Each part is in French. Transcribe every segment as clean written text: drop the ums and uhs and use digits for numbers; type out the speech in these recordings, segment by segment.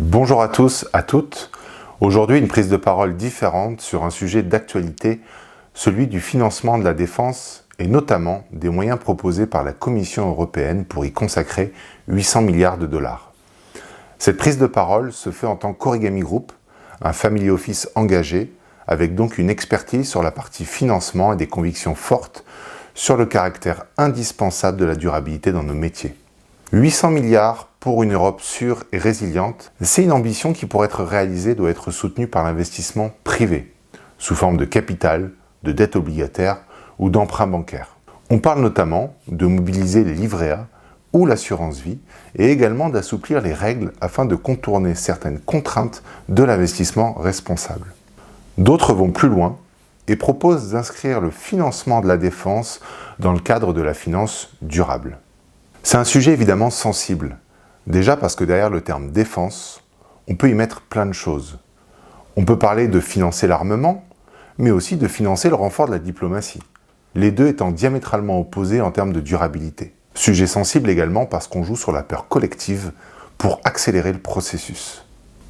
Bonjour à tous, à toutes. Aujourd'hui, une prise de parole différente sur un sujet d'actualité, celui du financement de la défense et notamment des moyens proposés par la Commission européenne pour y consacrer 800 milliards de dollars. Cette prise de parole se fait en tant qu'Origami Group, un family office engagé, avec donc une expertise sur la partie financement et des convictions fortes sur le caractère indispensable de la durabilité dans nos métiers. 800 milliards pour une Europe sûre et résiliente, c'est une ambition qui, pour être réalisée, doit être soutenue par l'investissement privé, sous forme de capital, de dette obligataire ou d'emprunt bancaire. On parle notamment de mobiliser les livrets A ou l'assurance vie et également d'assouplir les règles afin de contourner certaines contraintes de l'investissement responsable. D'autres vont plus loin et proposent d'inscrire le financement de la défense dans le cadre de la finance durable. C'est un sujet évidemment sensible, déjà parce que derrière le terme défense, on peut y mettre plein de choses. On peut parler de financer l'armement, mais aussi de financer le renfort de la diplomatie, les deux étant diamétralement opposés en termes de durabilité. Sujet sensible également parce qu'on joue sur la peur collective pour accélérer le processus.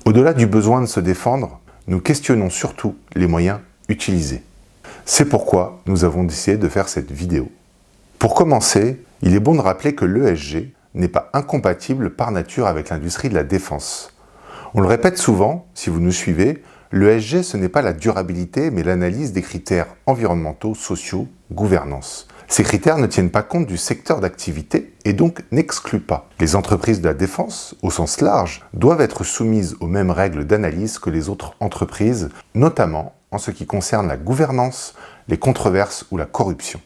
Au-delà du besoin de se défendre, nous questionnons surtout les moyens utilisés. C'est pourquoi nous avons décidé de faire cette vidéo. Pour commencer, il est bon de rappeler que l'ESG n'est pas incompatible par nature avec l'industrie de la défense. On le répète souvent, si vous nous suivez, l'ESG ce n'est pas la durabilité mais l'analyse des critères environnementaux, sociaux, gouvernance. Ces critères ne tiennent pas compte du secteur d'activité et donc n'excluent pas. Les entreprises de la défense, au sens large, doivent être soumises aux mêmes règles d'analyse que les autres entreprises, notamment en ce qui concerne la gouvernance, les controverses ou la corruption.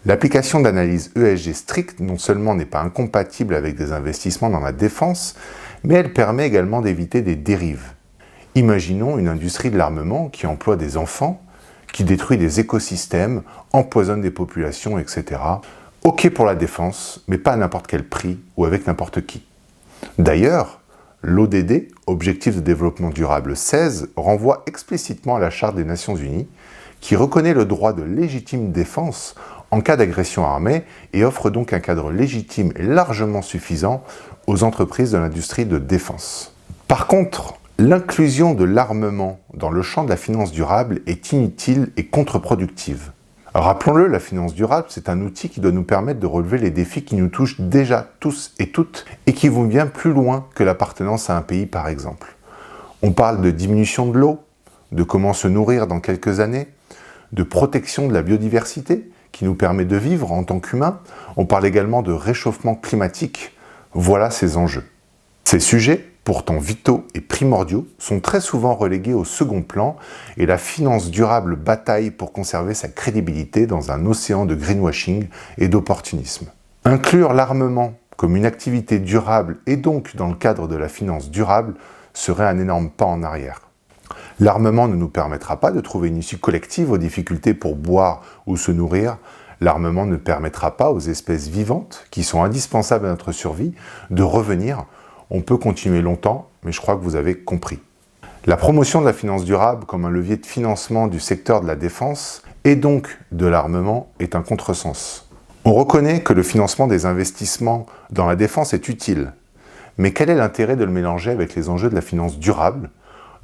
L'application d'analyse ESG stricte non seulement n'est pas incompatible avec des investissements dans la défense, mais elle permet également d'éviter des dérives. Imaginons une industrie de l'armement qui emploie des enfants, qui détruit des écosystèmes, empoisonne des populations, etc. Ok pour la défense, mais pas à n'importe quel prix ou avec n'importe qui. D'ailleurs, l'ODD, Objectif de développement durable 16, renvoie explicitement à la Charte des Nations Unies, qui reconnaît le droit de légitime défense en cas d'agression armée et offre donc un cadre légitime et largement suffisant aux entreprises de l'industrie de défense. Par contre, l'inclusion de l'armement dans le champ de la finance durable est inutile et contre-productive. Rappelons-le, la finance durable, c'est un outil qui doit nous permettre de relever les défis qui nous touchent déjà tous et toutes et qui vont bien plus loin que l'appartenance à un pays par exemple. On parle de diminution de l'eau, de comment se nourrir dans quelques années, de protection de la biodiversité qui nous permet de vivre en tant qu'humains. On parle également de réchauffement climatique. Voilà ces enjeux. Ces sujets, pourtant vitaux et primordiaux, sont très souvent relégués au second plan et la finance durable bataille pour conserver sa crédibilité dans un océan de greenwashing et d'opportunisme. Inclure l'armement comme une activité durable et donc dans le cadre de la finance durable serait un énorme pas en arrière. L'armement ne nous permettra pas de trouver une issue collective aux difficultés pour boire ou se nourrir. L'armement ne permettra pas aux espèces vivantes, qui sont indispensables à notre survie, de revenir. On peut continuer longtemps, mais je crois que vous avez compris. La promotion de la finance durable comme un levier de financement du secteur de la défense et donc de l'armement est un contresens. On reconnaît que le financement des investissements dans la défense est utile, mais quel est l'intérêt de le mélanger avec les enjeux de la finance durable ?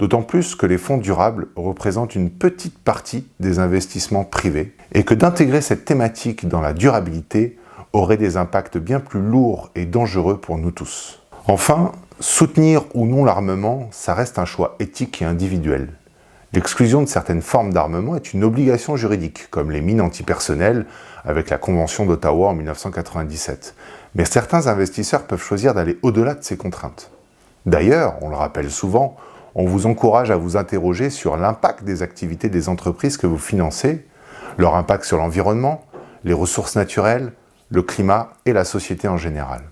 D'autant plus que les fonds durables représentent une petite partie des investissements privés et que d'intégrer cette thématique dans la durabilité aurait des impacts bien plus lourds et dangereux pour nous tous. Enfin, soutenir ou non l'armement, ça reste un choix éthique et individuel. L'exclusion de certaines formes d'armement est une obligation juridique, comme les mines antipersonnelles avec la Convention d'Ottawa en 1997. Mais certains investisseurs peuvent choisir d'aller au-delà de ces contraintes. D'ailleurs, on le rappelle souvent, on vous encourage à vous interroger sur l'impact des activités des entreprises que vous financez, leur impact sur l'environnement, les ressources naturelles, le climat et la société en général.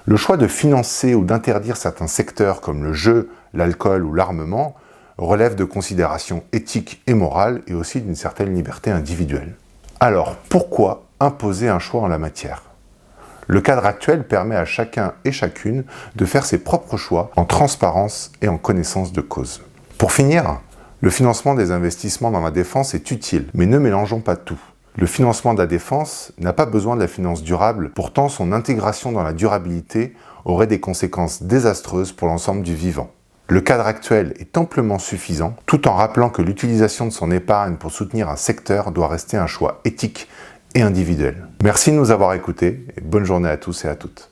Le choix de financer ou d'interdire certains secteurs comme le jeu, l'alcool ou l'armement relève de considérations éthiques et morales et aussi d'une certaine liberté individuelle. Alors, pourquoi imposer un choix en la matière ? Le cadre actuel permet à chacun et chacune de faire ses propres choix en transparence et en connaissance de cause. Pour finir, le financement des investissements dans la défense est utile, mais ne mélangeons pas tout. Le financement de la défense n'a pas besoin de la finance durable, pourtant son intégration dans la durabilité aurait des conséquences désastreuses pour l'ensemble du vivant. Le cadre actuel est amplement suffisant, tout en rappelant que l'utilisation de son épargne pour soutenir un secteur doit rester un choix éthique et individuel. Merci de nous avoir écoutés et bonne journée à tous et à toutes.